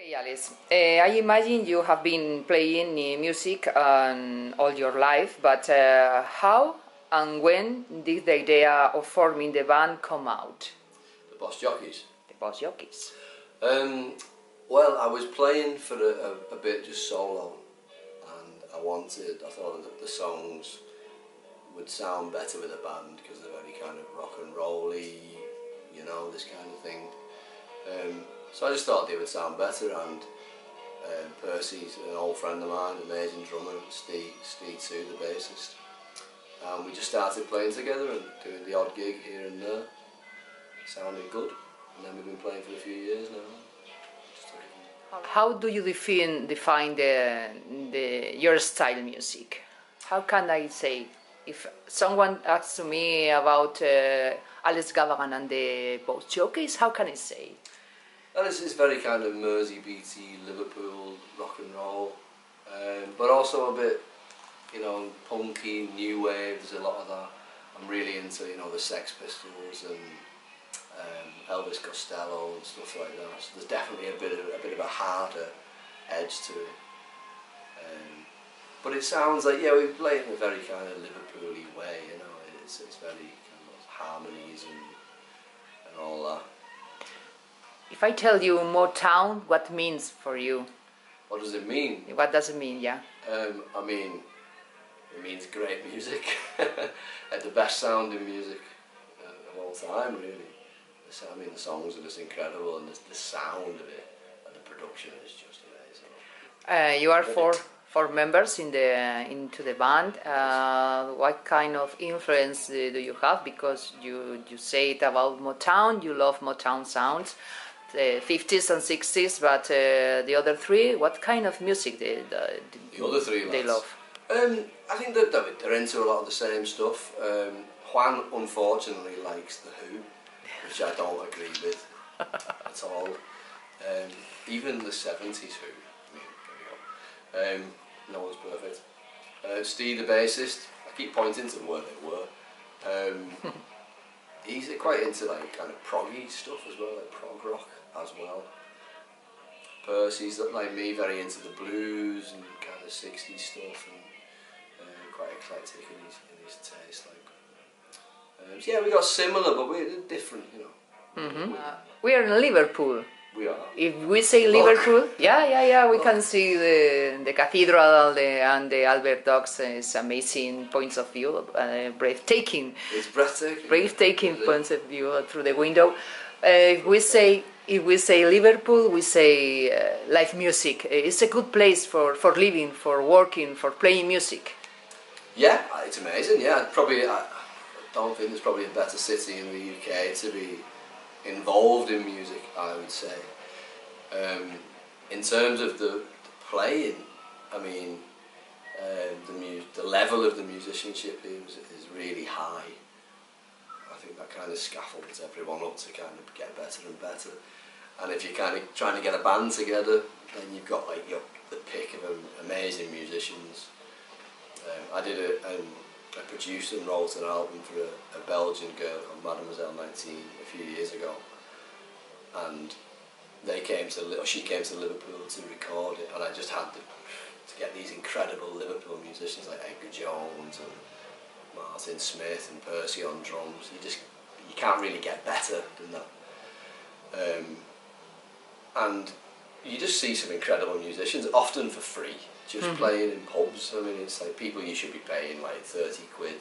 Hey Alice, I imagine you have been playing music all your life, but how and when did the idea of forming the band come out? The Boss Jockeys? The Boss Jockeys. Well, I was playing for a bit just solo, and I thought that the songs would sound better with a band because they're very kind of rock and roll-y, you know, this kind of thing. So I just thought they would sound better, and Percy's an old friend of mine, amazing drummer, Steve too, the bassist. And we just started playing together and doing the odd gig here and there. Sounded good, and then we've been playing for a few years now. How do you define your style music? How can I say? If someone asks me about Alex Gavaghan and the Boss Jockeys, how can I say? Well, it's very kind of Mersey beaty, Liverpool, rock and roll, but also a bit, you know, punky, new wave. There's a lot of that. I'm really into, you know, the Sex Pistols and Elvis Costello and stuff like that. So there's definitely a bit of a harder edge to it. But it sounds like, yeah, we play it in a very kind of Liverpool-y way, you know. It's very kind of harmonies and all that. If I tell you Motown, what means for you? What does it mean? What does it mean, yeah? I mean, it means great music. The best sounding music of all time, really. I mean, the songs are just incredible, and the sound of it and the production is just amazing. You are four members into the band. What kind of influence do you have? Because you say it about Motown, you love Motown sounds, the 50s and 60s, but the other three, what kind of music the other three they love? I think they're into a lot of the same stuff. Juan unfortunately likes The Who, which I don't agree with at all. Even the 70s Who, I mean, there we go. No one's perfect. Steve, the bassist, I keep pointing to them where they were. He's quite into like kind of proggy stuff as well, like prog rock as well. Percy's like me, very into the blues and kind of 60s stuff, and quite eclectic in his taste. Like, so yeah, we got similar, but we're different, you know. We are in Liverpool. We are. If we say Liverpool, we can see the cathedral and the Albert Docks. It's amazing points of view, breathtaking. It's breathtaking. Breathtaking points of view through the window. If we say Liverpool, we say live music. It's a good place for living, for working, for playing music. Yeah, it's amazing. Yeah, I don't think there's probably a better city in the UK to be involved in music, I would say. In terms of the playing, I mean, the level of the musicianship is really high. I think that kind of scaffolds everyone up to kind of get better and better. And if you're kind of trying to get a band together, then you've got like the pick of amazing musicians. I produced and wrote an album for a Belgian girl called Mademoiselle 19 a few years ago, and she came to Liverpool to record it, and I just had to get these incredible Liverpool musicians like Edgar Jones and Martin Smith and Percy on drums. You can't really get better than that. And you just see some incredible musicians, often for free, just playing in pubs. I mean, it's like people you should be paying like 30 quid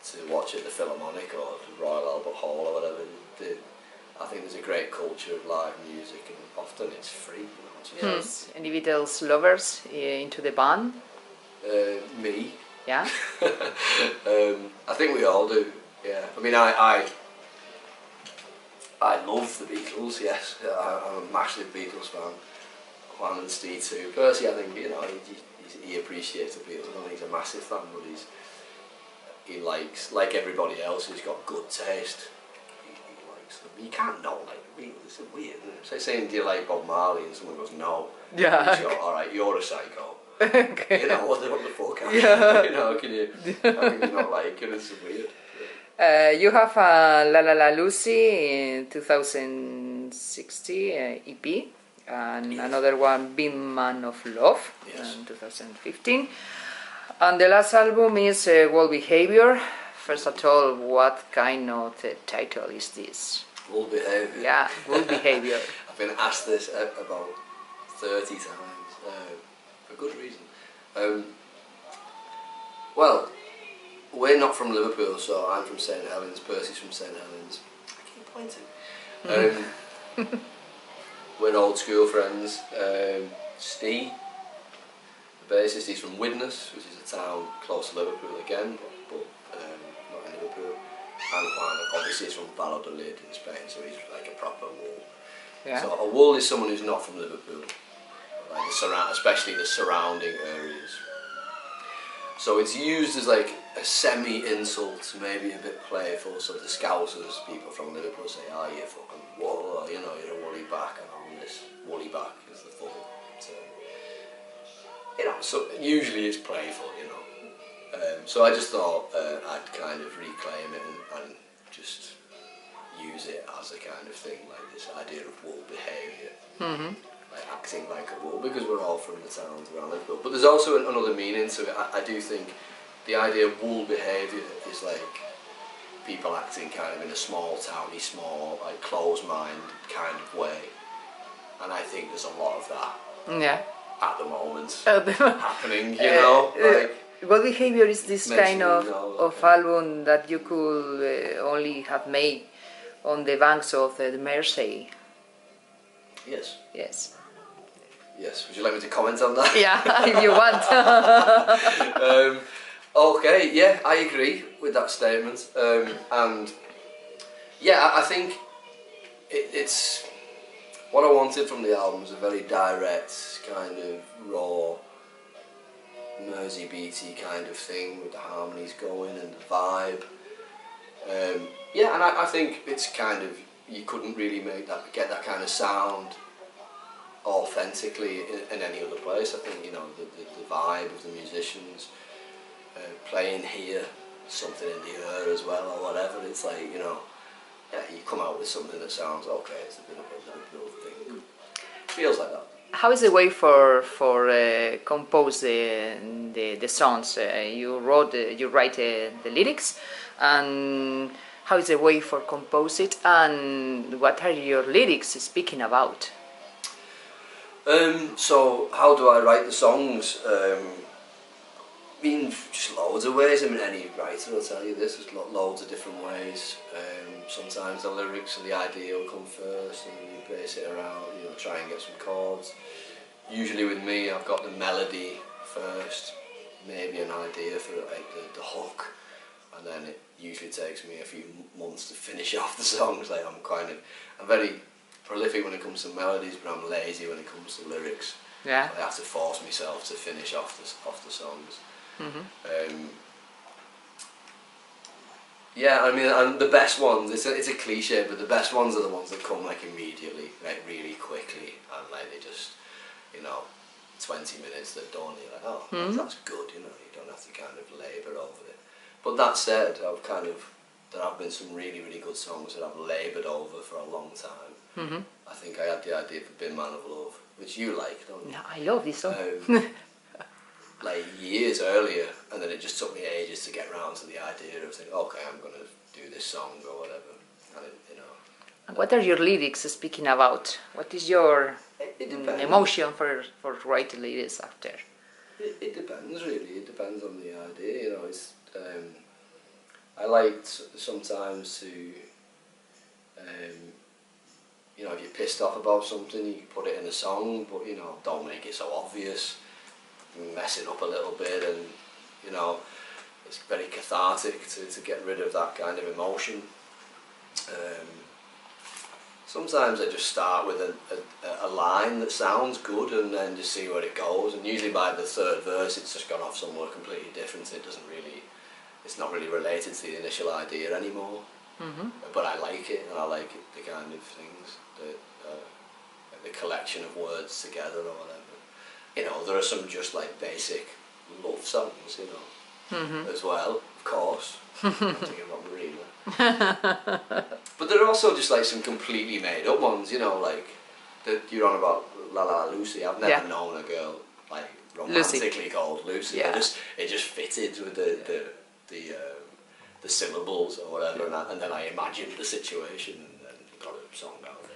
to watch at the Philharmonic or the Royal Albert Hall or whatever. I think there's a great culture of live music, and often it's free. You know, Any Beatles lovers into the band? Me. Yeah. I think we all do. Yeah. I mean, I love the Beatles. Yes, I'm a massive Beatles fan. Juan and Steve too. Percy, I think, you know, he appreciates the Beatles. I don't think he's a massive fan, but he likes, like everybody else who's got good taste. You can't not like the Beatles. It's weird, isn't it? It's like saying, do you like Bob Marley? And someone goes, no. Yeah. You go, alright, you're a psycho. Okay. You know, what the fuck? Yeah. You know, how can you not like it? It's weird. Yeah. You have a La La La Lucy in 2016 EP. and Yes. another one, Big Man of Love, Yes. in 2015. And the last album is World Behavior. First of all, what kind of title is this? All behaviour. Yeah, World Behavior. I've been asked this about 30 times, for good reason. Well, we're not from Liverpool, so I'm from St Helens, Percy's from St Helens. I keep pointing. We're old school friends. Steve, the bassist, he's from Widnes, which is a town close to Liverpool again, but not in Liverpool. And Juan, obviously, is from Valladolid in Spain, so he's like a proper wool. Yeah. So a wool is someone who's not from Liverpool, like especially the surrounding areas. So it's used as like a semi-insult, maybe a bit playful. So the Scousers, people from Liverpool, say, "Oh, you fucking wool," or, you know, "You're a woolly back," and all this. Woolly back is the full term. You know, so usually it's playful, you know. So I just thought I'd kind of reclaim it and just use it as a kind of thing, like this idea of wool behaviour. Mm-hmm. Like acting like a wool, because we're all from the towns around Liverpool. But there's also another meaning to it. I do think the idea of wool behaviour is like people acting kind of in a small towny, small, like closed mind kind of way. And I think there's a lot of that Yeah. at the moment happening, you know. What Behavior is this kind mentioning of album that you could only have made on the banks of the Mersey? Yes. Yes. Yes. Would you like me to comment on that? Yeah, if you want. Okay. Yeah, I agree with that statement. And yeah, I think it's what I wanted from the album was a very direct, kind of raw, Mersey beaty kind of thing with the harmonies going and the vibe. Yeah, and I think it's kind of, you couldn't really get that kind of sound authentically in any other place. I think, you know, the vibe of the musicians playing here, something in the air as well or whatever. It's like, you know, yeah, you come out with something that sounds okay. It's a bit of a Liverpool thing. Feels like that. How is the way for compose the songs? You write the lyrics, and how is the way for compose it? And what are your lyrics speaking about? So how do I write the songs? I mean, just loads of ways. I mean, any writer will tell you this. There's loads of different ways. Sometimes the lyrics and the idea will come first, and you base it around, you know, try and get some chords. Usually with me, I've got the melody first, maybe an idea for like the hook, and then it usually takes me a few months to finish off the songs. Like I'm very prolific when it comes to melodies, but I'm lazy when it comes to lyrics. Yeah. So I have to force myself to finish off the songs. Mm-hmm. Yeah, I mean, and the best ones, it's a cliche, but the best ones are the ones that come like immediately, like really quickly, and like they just, you know, 20 minutes they're done. You're like, oh, that's good, you know. You don't have to kind of labour over it. But that said, there have been some really, really good songs that I've laboured over for a long time. Mm-hmm. I think I had the idea for Big Man of Love, which you like, don't you? No, I love this song. Like years earlier, and then it just took me ages to get around to the idea of thinking, okay, I'm going to do this song or whatever. And you know. And what are your lyrics speaking about? What is your emotion for writing lyrics after? It depends, really. It depends on the idea. You know, it's I like sometimes to you know, if you're pissed off about something, you can put it in a song, but you know, don't make it so obvious. Mess it up a little bit, and you know, it's very cathartic to get rid of that kind of emotion. Sometimes I just start with a line that sounds good and then just see where it goes, and usually by the third verse it's just gone off somewhere completely different. It's not really related to the initial idea anymore. Mm-hmm. But I like it, and I like it, the kind of things that the collection of words together or whatever. You know, there are some just like basic love songs, you know, as well, of course. I'm thinking about Marina. But there are also just like some completely made up ones, you know, like that you're on about La La Lucy. I've never known a girl like romantically called Lucy. Yeah. It just fitted with the syllables or whatever, and then I imagined the situation and then got a song out of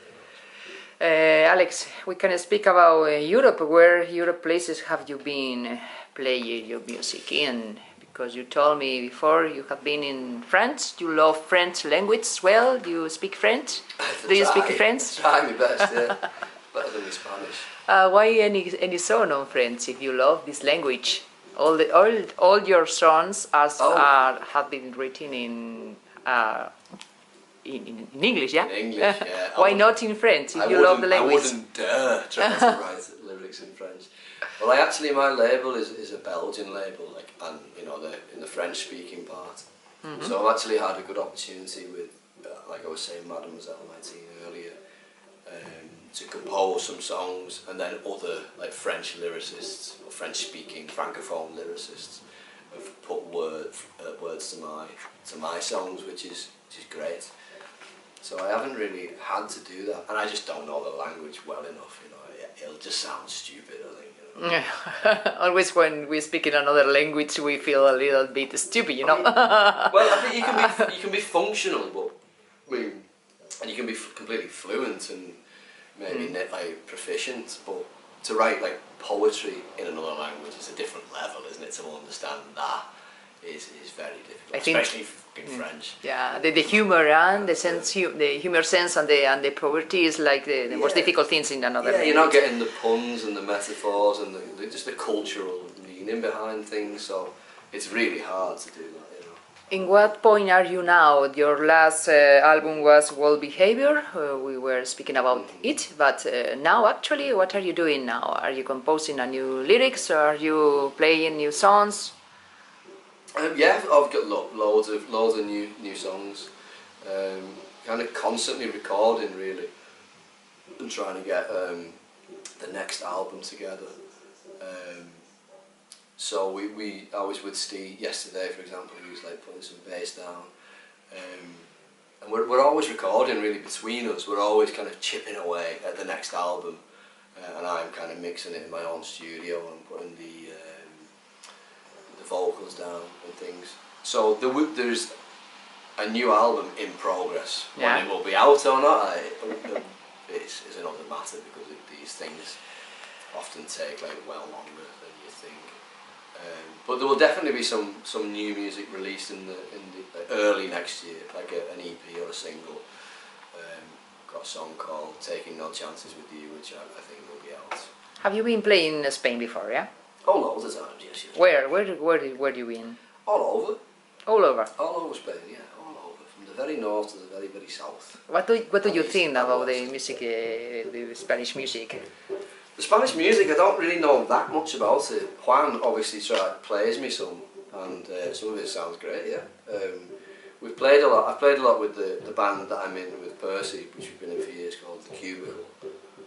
it. Alex, we can speak about Europe. Where Europe places have you been playing your music in? Because you told me before you have been in France. You love French language as well. Do you speak French? Do you speak French? Try my best, yeah. Better than my Spanish. Why any song on French if you love this language? All your songs have been written in English, yeah? In English, yeah. Why not in French if you love the language? I wouldn't dare try to write lyrics in French. Well, my label is a Belgian label, and in the French-speaking part. Mm-hmm. So I've actually had a good opportunity with, like I was saying, Mademoiselle 19 earlier, to compose some songs, and then other like French lyricists or French-speaking francophone lyricists have put words to my songs, which is great. So I haven't really had to do that, and I just don't know the language well enough. It'll just sound stupid, I think. Always when we speak in another language, we feel a little bit stupid, Well, I think you can be functional, and you can be completely fluent and maybe like proficient, but to write like poetry in another language is a different level, isn't it? To understand that is very difficult, especially in French. Yeah, the humor and the humor sense and the poetry is like the most difficult things in another language. You're not getting the puns and the metaphors and just the cultural meaning behind things, so it's really hard to do that. In what point are you now? Your last album was World Behavior. We were speaking about it, but now actually, what are you doing now? Are you composing a new lyrics? Or are you playing new songs? Yeah, I've got loads of new songs. Kind of constantly recording, really, and trying to get the next album together. So I was with Steve yesterday, for example. He was like putting some bass down, and we're always recording really between us. We're always kind of chipping away at the next album, and I'm kind of mixing it in my own studio and putting the vocals down and things. So there's a new album in progress. When it will be out or not, is another matter, because these things often take like well longer than you think. But there will definitely be some new music released in the early next year, like an EP or a single. Got a song called "Taking No Chances with You," which I think will be out. Have you been playing in Spain before? Yeah. Oh, loads of times, yes. Where do you been? All over. All over. All over Spain, yeah, all over, from the very north to the very, very south. What do you think about the music, the Spanish music? The Spanish music, I don't really know that much about it. Juan obviously plays me some, and some of it sounds great, yeah. We've played a lot. I've played a lot with the band that I'm in with Percy, which we've been in for years, called The Cubicle,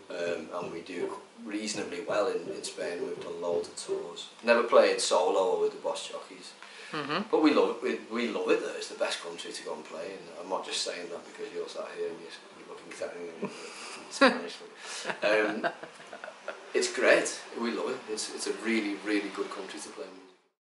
and we do reasonably well in Spain. We've done loads of tours. Never played solo or with the Boss Jockeys, but we love it there. It's the best country to go and play in. I'm not just saying that because you're sat here and you're looking at Spanish. It's great. We love it. It's a really, really good country to play in.